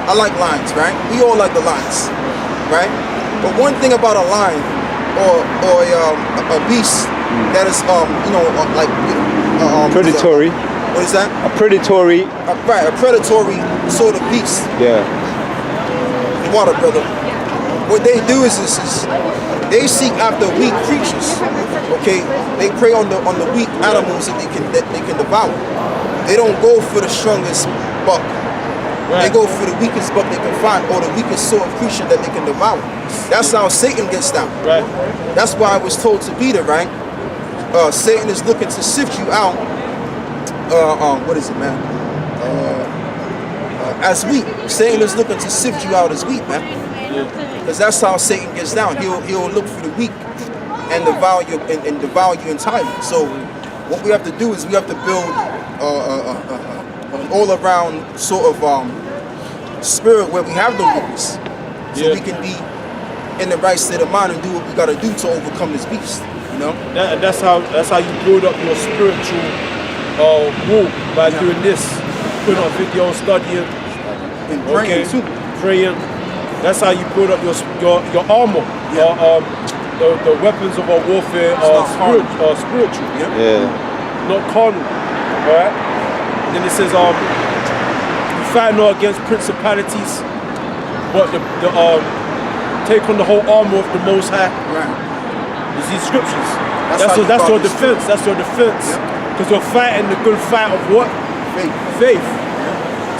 I like lions, right? We all like the lions, right? But one thing about a lion or a beast that is predatory. What is that? A predatory. Right, a predatory sort of beast. Yeah. Water, brother. What they do is they seek after weak creatures. Okay, they prey on the weak animals that they can devour. They don't go for the strongest buck. Right. They go for the weakest buck they can find, or the weakest sort of creature that they can devour. That's how Satan gets down. Right. That's why I was told to Peter, right? Satan is looking to sift you out. What is it, man? As wheat. Satan is looking to sift you out as wheat, man. Because that's how Satan gets down. He'll look for the weak and devour you entirely. So what we have to do is we have to build an all-around sort of spirit where we have no weakness, so we can be in the right state of mind and do what we got to do to overcome this beast. You know. That's how you build up your spiritual walk by doing this, putting on video, studying, and praying too. Praying. That's how you build up your armor. The weapons of our warfare are spiritual. Not carnal. Alright? Then it says you fight not against principalities, but the take on the whole armor of the Most High. Right. It's these scriptures. That's your defense. That's your defense. Because you're fighting the good fight of what? Faith.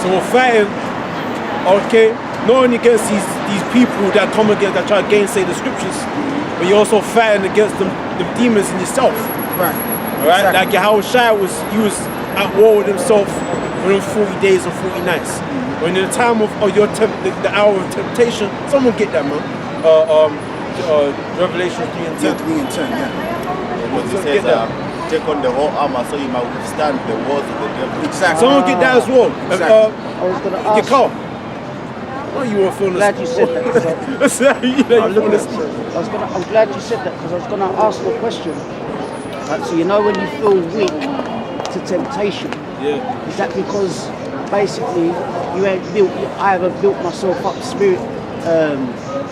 So we're fighting, okay, not only against these people that come against, that try to gainsay the scriptures, but you're also fighting against the demons in yourself. Right. Alright? Exactly. Like Yahweh Shai was at war with himself for those 40 days and 40 nights. When in the time of the hour of temptation, someone get that, man. Revelation 3 and 10. Yeah, 3 and 10, yeah. Because it says, take on the whole armor so you might withstand the wars of the devil. Exactly. Someone get that as well. Exactly. I was going to ask. Your car. Oh, you were feeling Glad you said that. I'm glad you said that because I was going to ask the question. Like, so you know when you feel weak to temptation, is that because basically you ain't built? I haven't built myself up spirit.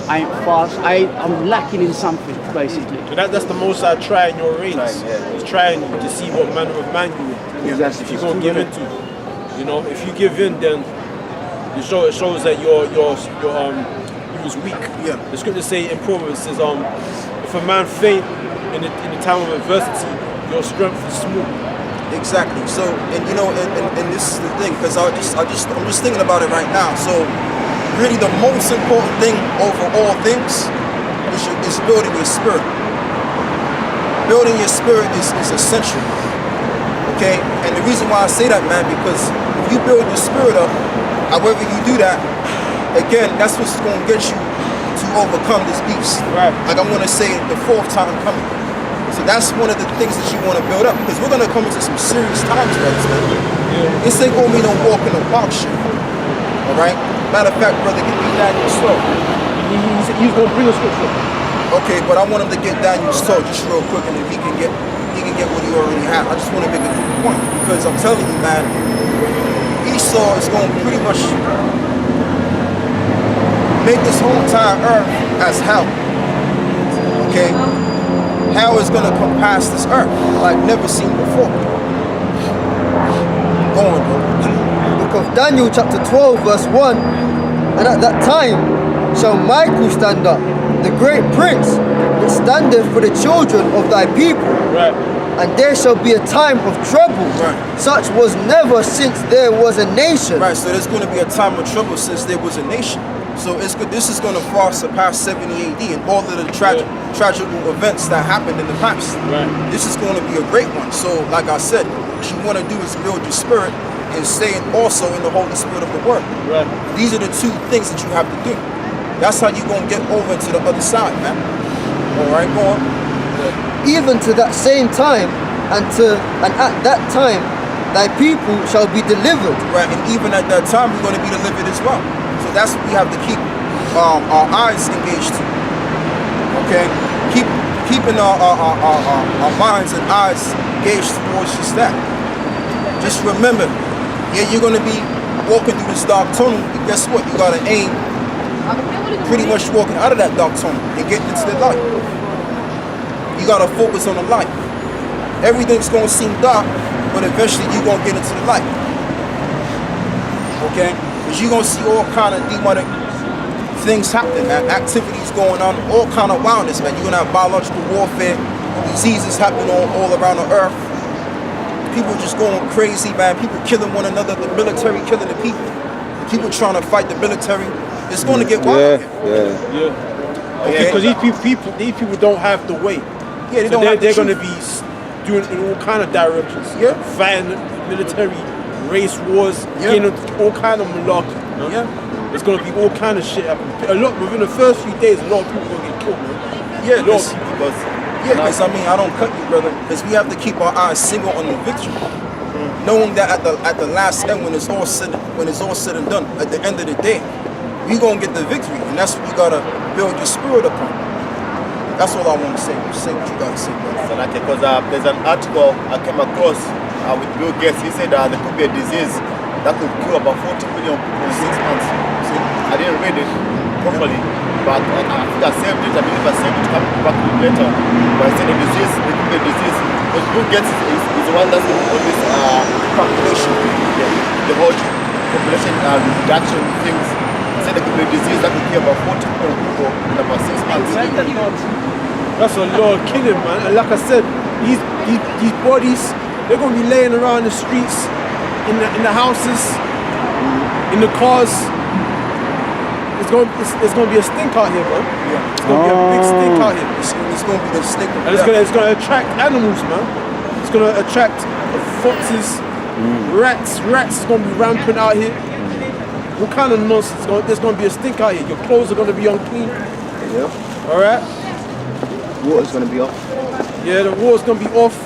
I ain't fast. I'm lacking in something basically. So that's the most I try in your reigns. He's trying to see what manner of man you are. Exactly. If you're gonna give in to, you know, if you give in, then it shows that you was weak. Yeah. The scripture say in Proverbs says, if a man faint in the time of adversity, your strength is small. Exactly. So, and you know, and this is the thing, because I'm just thinking about it right now. So, really, the most important thing over all things is building your spirit. Building your spirit is essential. Okay, and the reason why I say that, man, because if you build your spirit up, however you do that, again, that's what's going to get you to overcome this beast. Right. Like I'm going to say it the fourth time coming. So that's one of the things that you want to build up, because we're going to come into some serious times, brothers, man. Yeah. This ain't going to be no walk in the park shit. All right. Matter of fact, brother, get me Daniel's throat. He's going to bring a scripture. Okay, but I want him to get Daniel's throat just real quick, and then he can get what he already has. I just want to make a good point, because I'm telling you, man, Esau is going to pretty much make this whole entire earth as hell. Okay? Hell is going to come past this earth like never seen before. Go on, bro. Book of Daniel chapter 12 verse 1. And at that time shall Michael stand up, the great prince, which standeth for the children of thy people. Right. And there shall be a time of trouble, such was never since there was a nation. Right, so there's going to be a time of trouble since there was a nation. So this is going to far surpass 70 AD and all of the tragical events that happened in the past. Right. This is going to be a great one. So like I said, what you want to do is build your spirit and stay also in the Holy Spirit of the Word. Right. These are the two things that you have to do. That's how you're going to get over to the other side, man. All right, go on. Even to that same time, and at that time, thy people shall be delivered. Right, and even at that time, we're going to be delivered as well. So that's what we have to keep our eyes engaged to. Okay, keeping our minds and eyes engaged towards just that. Just remember, yeah, you're going to be walking through this dark tunnel, guess what? You gotta aim pretty much walking out of that dark tunnel and getting into the light. You gotta focus on the light. Everything's gonna seem dark, but eventually you're gonna get into the light. Okay? Because you're gonna see all kind of demonic things happening, man. Activities going on, all kind of wildness, man. You're gonna have biological warfare, diseases happening all around the earth. People just going crazy, man. People killing one another, the military killing the people. People trying to fight the military. It's going to get wild. Okay? Because these people don't have the weight. Yeah, they So don't have the they're going to truth. be doing in all kind of directions. Yeah. Fighting military, race wars, Yeah. getting all kind of malarkey. You know? Yeah. There's going to be all kind of shit happening. A lot within the first few days. A lot of people going to get killed, man. Yeah, A lot of because people. I mean, I don't cut you, brother, because we have to keep our eyes single on the victory, knowing that at the last end, when it's all said and done, at the end of the day, we gonna get the victory, and that's what you gotta build your spirit upon. That's all I want to say. Say what you gotta say, brother. So like, because there's an article I came across with Bill Gates. He said there could be a disease that could kill about 40 million people in 6 months. See, I didn't read it properly, but I think I saved it. I believe I saved it, come back to it later. But I said the disease, there could be a disease. Because Bill Gates is the one that's in all this population, the whole population reduction things. He said there could be a disease that could kill about 40 million people in about 6 months. That's a lot of killing, man. And like I said, these bodies, they're gonna be laying around the streets, in the houses, in the cars. It's gonna be a stink out here, man. Yeah. It's gonna be a big stink out here. It's gonna be the stink of And it's gonna attract animals, man. It's gonna attract foxes, rats. Rats is gonna be rampant out here. What kind of nonsense? There's gonna be a stink out here. Your clothes are gonna be unclean. Yeah. All right. Water's gonna be off. Yeah, the water's gonna be off.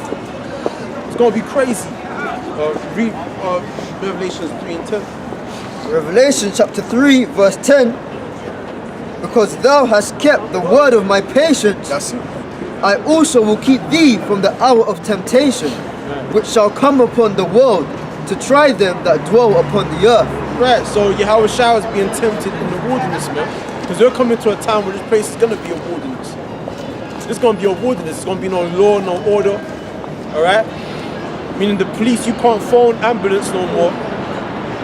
It's gonna be crazy. Read Revelations 3 and 10. Revelation chapter 3 verse 10. Because thou hast kept the word of my patience, That's it. I also will keep thee from the hour of temptation, which shall come upon the world to try them that dwell upon the earth. Right, so Yahweh Shah is being tempted in the wilderness, man. Because we're coming to a time where this place is going to be a wilderness. It's going to be a wilderness. It's going to be no law, no order. Alright? Meaning the police, you can't phone ambulance no more.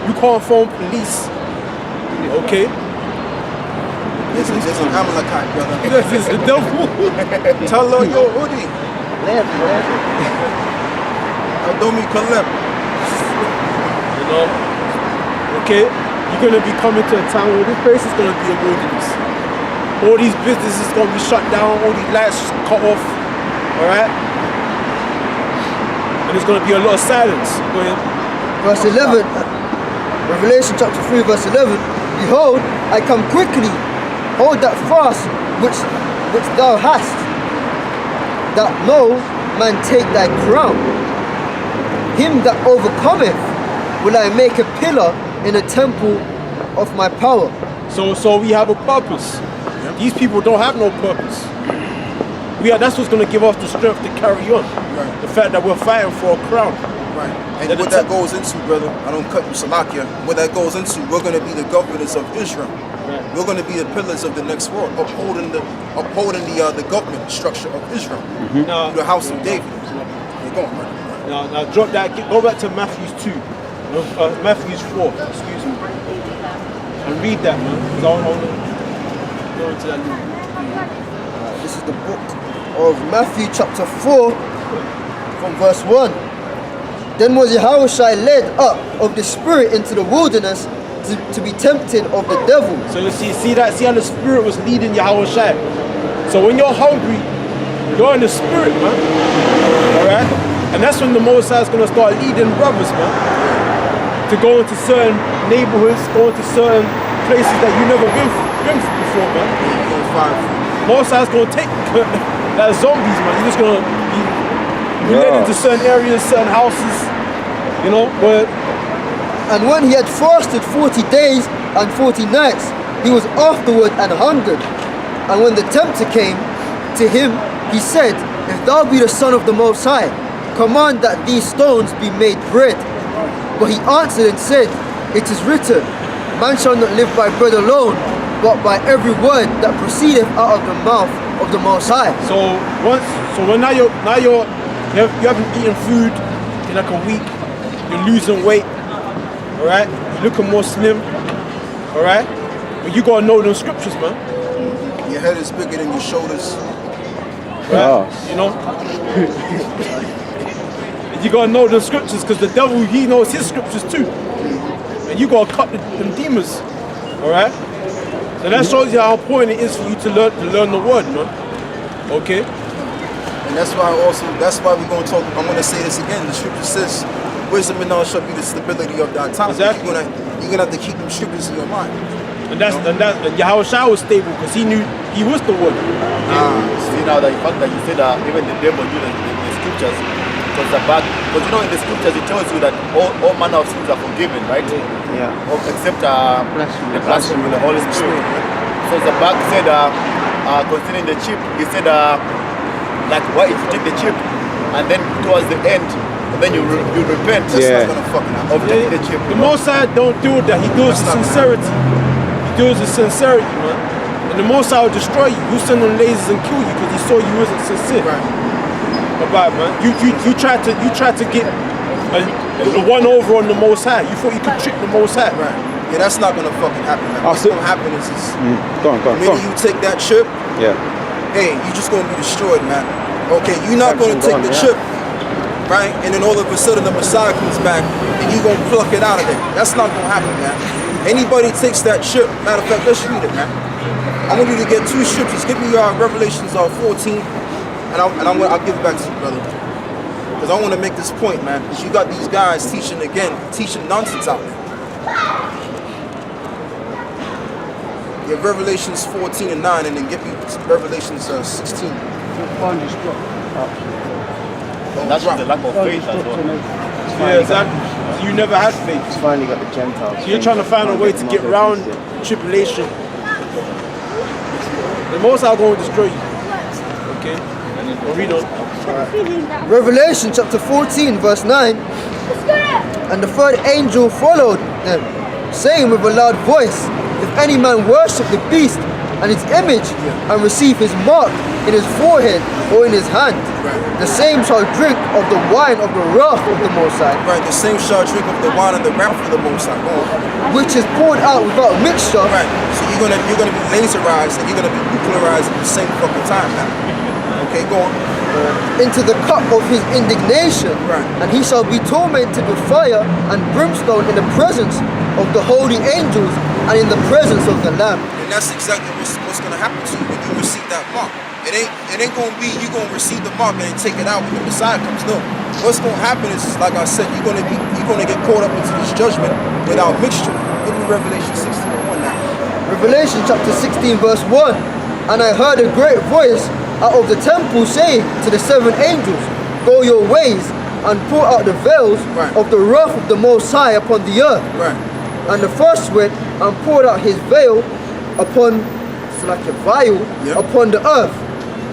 You can't phone police. Okay? This is an Amalekite, brother. This is the devil. Tell her your hoodie. Adomi Kalem. You know? Okay? You're going to be coming to a time where this place is going to be a wilderness. All these businesses are going to be shut down, all these lights cut off. Alright? And there's going to be a lot of silence. Go ahead. Verse 11, Revelation chapter 3 verse 11. Behold, I come quickly. Hold that fast which thou hast, that no man take thy crown. Him that overcometh will I make a pillar in the temple of my power. So we have a purpose. These people don't have no purpose. That's what's going to give us the strength to carry on. Right. The fact that we're fighting for a crown. Right. And what that goes into, brother, I don't cut you, Salakia. What that goes into, we're going to be the governors of Israel. Right. We're going to be the pillars of the next world, upholding the government structure of Israel. Now, The house of David. You're going, right? now drop that. Go back to Matthew 2. Matthew 4. Excuse me. And read that, man. Because I want to go into that little. This is the book of Matthew chapter 4 from verse 1. Then was Yahushua led up of the spirit into the wilderness to be tempted of the devil. So you see how the spirit was leading Yahweh Shai. So when you're hungry, you're in the spirit, man. Alright? And that's when the Mosai is going to start leading brothers, man. To go into certain neighborhoods, go into certain places that you never been before, man. Mosai is going to take like zombies, man. You're just going to be led into certain areas, certain houses, you know, but And when he had fasted 40 days and 40 nights, he was afterward and hungered. And when the tempter came to him, he said, If thou be the Son of the Most High, command that these stones be made bread. But he answered and said, it is written, man shall not live by bread alone, but by every word that proceedeth out of the mouth of the Most High. You haven't eaten food in like a week, you're losing weight, all right? You're looking more slim, all right? But you gotta know them scriptures, man. Your head is bigger than your shoulders. Right? You know? You gotta know the scriptures because the devil, he knows his scriptures too. And you gotta cut them demons. Alright? So that shows you how important it is for you to learn the word, man. Okay? And that's why we're gonna talk, I'm gonna say this again. The scripture says, wisdom and knowledge shall be the stability of thy time. Exactly. You're gonna have to keep them scriptures in your mind. And Yahushua was stable because he knew he was the word. See now that the fact that you said that even the devil knew the scriptures, because you know in the scriptures it tells you that all manner of sins are forgiven, right? Yeah. Except the blasphemy with the Holy Spirit. So the back said concerning the chip, he said like what if you take the chip and then towards the end and then you repent That's not gonna fucking happen. of taking the chip. The Most High don't do that. He does with sincerity. He does with sincerity, man. And the Most High will destroy you. He'll send them lasers and kill you because he saw you wasn't sincere. Right. About man, you tried to get the one over on the Most High. You thought you could trick the Most High. Right. Yeah, that's not gonna fucking happen, man. What's gonna happen is Go on. you take that chip, Yeah. hey, you just gonna be destroyed, man. Okay, you're not gonna take the chip, right? And then all of a sudden the Messiah comes back and you gonna pluck it out of there. That's not gonna happen, man. Anybody takes that chip, matter of fact, let's read it, man. I want you to get two scriptures. Give me Revelations 14, and I'll give it back to you, brother. Because I want to make this point, man. Because you got these guys teaching nonsense out there. Yeah, Revelations 14 and 9, and then give me Revelations 16. Find your spot. That's the lack of faith as well. Yeah, exactly. So you never had faith. It's finally got the Gentiles. So you're trying to find a way to get around tribulation. The Most High going to destroy you. Okay? Well, read on. Revelation chapter 14 verse 9. And the third angel followed them, saying with a loud voice, if any man worship the beast and its image and receive his mark in his forehead or in his hand, the same shall drink of the wine of the wrath of the Most High, Right, the same shall drink of the wine and the wrath of the Most High. Go on. which is poured out without mixture. Right, so you're gonna be laserized and you're gonna be nuclearized at the same fucking time now. Okay, go on. Into the cup of his indignation, Right. and he shall be tormented with fire and brimstone in the presence of the holy angels and in the presence of the Lamb. And that's exactly what's gonna happen to you when you receive that mark. It ain't gonna be you gonna receive the mark and then take it out when the Messiah comes. No. What's gonna happen is, like I said, you're gonna get caught up into this judgment without mixture. Give me Revelation 16:1 now. Revelation chapter 16 verse 1. And I heard a great voice out of the temple saying to the seven angels, go your ways and pour out the veils Right. of the wrath of the Most High upon the earth. Right. And the first went and poured out his veil upon, it's like a vial, Yep. upon the earth.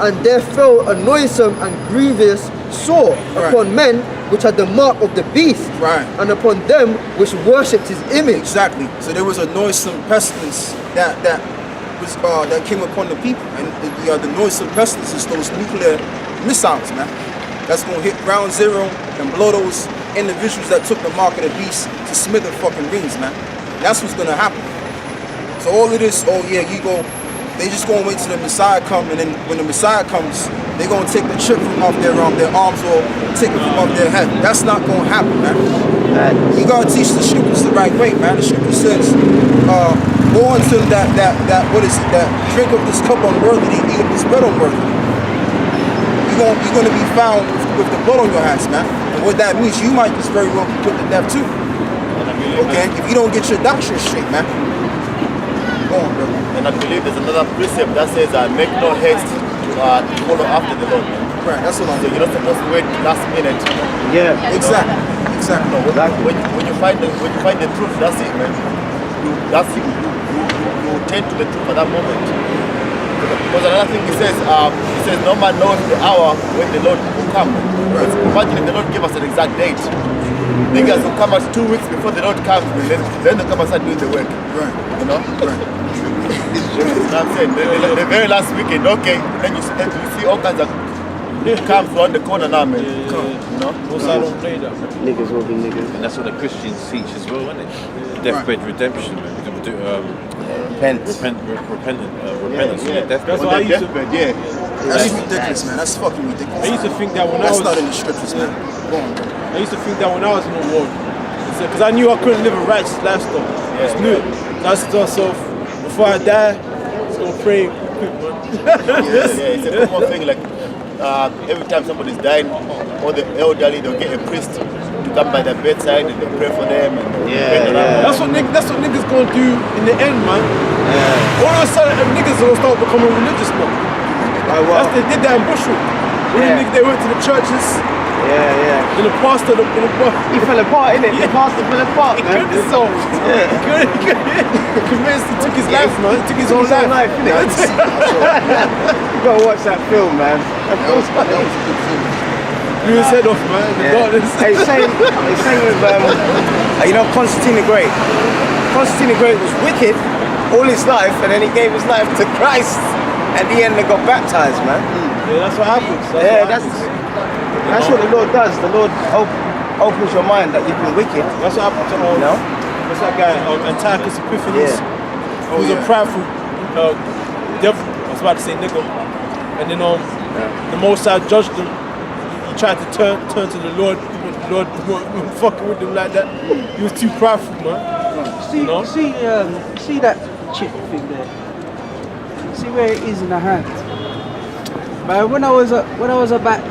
And there fell a noisome and grievous sore Right. upon men which had the mark of the beast, Right. and upon them which worshipped his image. Exactly. So there was a noisome pestilence that came upon the people, and the noisome pestilence is those nuclear missiles, man. That's gonna hit ground zero and blow those individuals that took the mark of the beast to smither fucking rings, man. That's what's gonna happen. So all of this, they just gonna wait till the Messiah come, and then when the Messiah comes, they gonna take the chip from off their arms or take it from off their head. That's not gonna happen, man. You gotta teach the scriptures the right way, man. The scripture says, go unto that drink of this cup unworthily, eat of this bread unworthily. You're gonna be found with the blood on your hands, man. And what that means, you might just very well be put to death too. Okay? If you don't get your doctrine straight, man. Go on, brother. And I believe there's another precept that says make no haste to follow after the Lord. Right, that's what I'm So you're not supposed to wait last minute. Yeah. Exactly. No, when you find the truth, that's it, man. You tend to the truth at that moment. Because another thing he says no man knows the hour when the Lord will come. Right. Imagine if the Lord gave us an exact date. Niggas will come out 2 weeks before the Lord comes, and then they come and start doing the work. Right. You know? You know what I'm saying? The very last weekend, okay, then you see all kinds of camps around the corner now, man. You know? Also, I don't play that. Niggas will be niggas. And that's what the Christians teach as well, isn't it? Deathbed redemption, man. Repentance. That's what I used to. Yeah. That's ridiculous, man. That's fucking ridiculous. I used to think that when That's I not was. in the scriptures, man. Go on, bro. I used to think that when I was in the world, because I knew I couldn't live a righteous lifestyle. I just knew it. So I said to myself, before I die, I'm just gonna pray quick, man. Yeah, it's a common thing. Like every time somebody's dying, all the elderly, they'll get a priest to come by their bedside and they pray for them. And pray for them. That's what niggas gonna do in the end, man. All of a sudden, niggas gonna start becoming religious now. They did that in Bushwick. They went to the churches. Yeah. And the pastor, He fell apart, innit? The pastor fell apart, he man. killed his soul. He convinced, he took his life, man. He took his own life. innit? You gotta watch that film, man. That film's funny. Blew his head off, man. In the darkness. Hey, same with, you know, Constantine the Great. Constantine the Great was wicked all his life, and then he gave his life to Christ. At the end, they got baptized, man. Yeah, that's what happens. That's what the Lord does. The Lord opens your mind that you've been wicked. That's what happened to what's that guy? Antiochus Epiphanes. He was a prideful devil. I was about to say nigga. And then the Most High judged him. He tried to turn to the Lord. The Lord wasn't fucking with him like that. He was too prideful, man. See that chip thing there. See where it is in the hand. But when I was about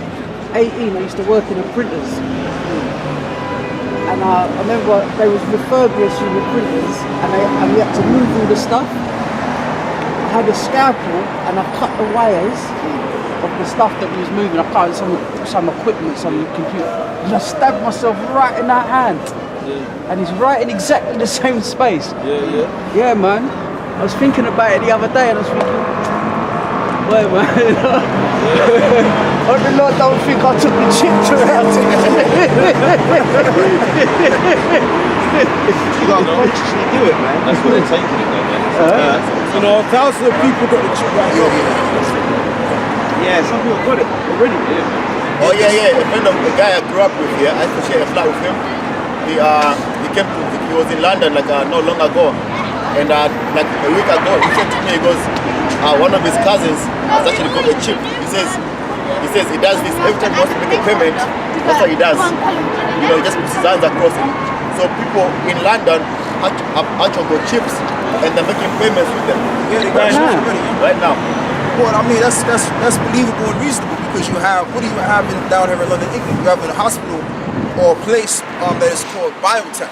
18, I used to work in the printers. And I remember they was refurbishing the printers and we had to move all the stuff. I had a scalpel and I cut the wires of the stuff that we was moving. I cut some equipment, some computer. And I stabbed myself right in that hand. And it's right in exactly the same space. Yeah, man. I was thinking about it the other day and I was thinking, wait, man. Oh, the Lord don't think I took the chips around it. You gotta consciously do it, man. That's what they're taking it, though, man. You know, thousands of people got the chip right now. Yeah, some people got it already. Oh yeah. A friend of the guy I grew up with here, I used to share a flat with him. He was in London like not long ago. And like a week ago, he said to me, he goes, one of his cousins has actually got a chip. He says he does this every time he wants to make a payment. That's what he does. You know, he just puts his hands across it. So people in London have actually got chips and they're making payments with them. Yeah, they got shit already. Right now. Well, I mean, that's believable and reasonable because you have, what do you have down here in London, England? You have in a hospital or a place that is called biotech.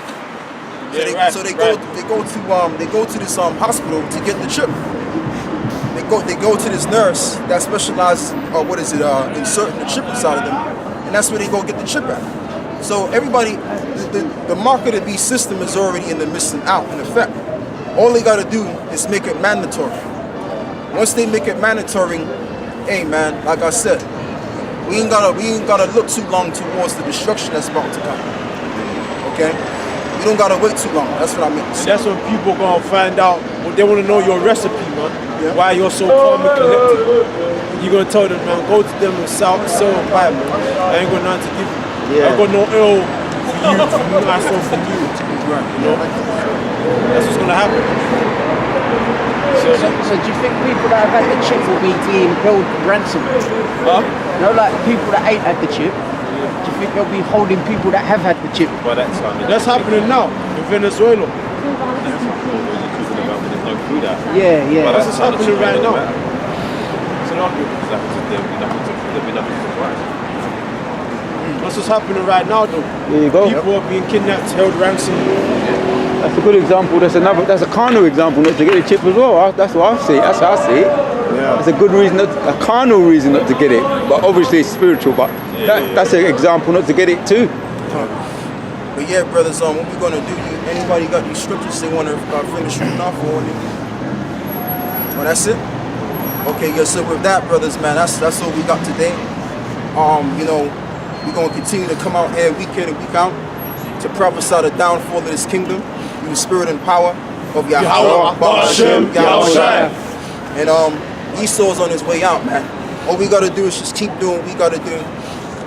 So they go to this hospital to get the chip. They go to this nurse that specializes inserting the chip inside of them, and that's where they go get the chip at. So everybody, the market of beast system is already in the missing out in effect. All they gotta do is make it mandatory. Once they make it mandatory, hey man, like I said, we ain't gotta look too long towards the destruction that's about to come. Okay? You don't gotta wait too long. That's what I mean. And that's when people gonna find out. Well, they wanna know your recipe, man. Yeah. Why you're so calm and collected. You gonna tell them, man, go to them and sell a pipe, man. I ain't got nothing to give you. I ain't got no ill for you, myself from you. Right. You know? That's what's gonna happen. So do you think people that have had the chip will be being held ransom? Huh? You know, like people that ain't had the chip. Do you think they'll be holding people that have had the chip? By that time, that's happening now in Venezuela. Yeah. That's what's happening right now. That's what's happening right now, though. There you go. People are being kidnapped, held ransom. That's a good example. That's a carnal example not to get the chip as well. That's what I see. That's how I see it. Yeah. It's a good reason, a carnal reason not to get it, but obviously it's spiritual. But that's an example not to get it too. But yeah, brothers, what we gonna do? Anybody got these scriptures they want to finish reading off or anything? Well, that's it. Okay, yeah. So with that, brothers, man, that's all we got today. You know, we're gonna continue to come out here week in and week out. to prophesy the downfall of this kingdom through the spirit and power of Yahweh, Yahweh, Ba'ashem, Yahushua. And Esau's on his way out, man. All we gotta do is just keep doing what we gotta do,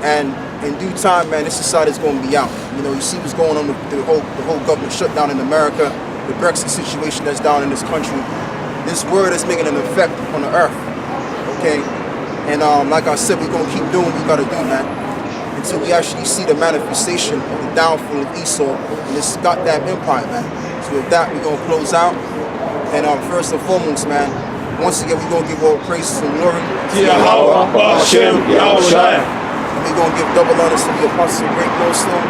and in due time, man, this society's gonna be out. You know, you see what's going on with the whole government shutdown in America, the Brexit situation that's down in this country. This word is making an effect on the earth, okay? And like I said, we're gonna keep doing what we gotta do, man, until we actually see the manifestation of the downfall of Esau and this goddamn empire, man. So with that, we're gonna close out. And first and foremost, man, once again, we're gonna give all praises and glory to Yahweh, Ba'ashem, Yahushua. and we're gonna give double honors to the apostle, great millstone.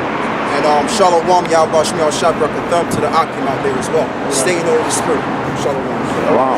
And Shalom, Yahweh Shemiel Shadrach and Thumb to the Akim out there as well. Stay in the Holy Spirit. Shalom. Wow.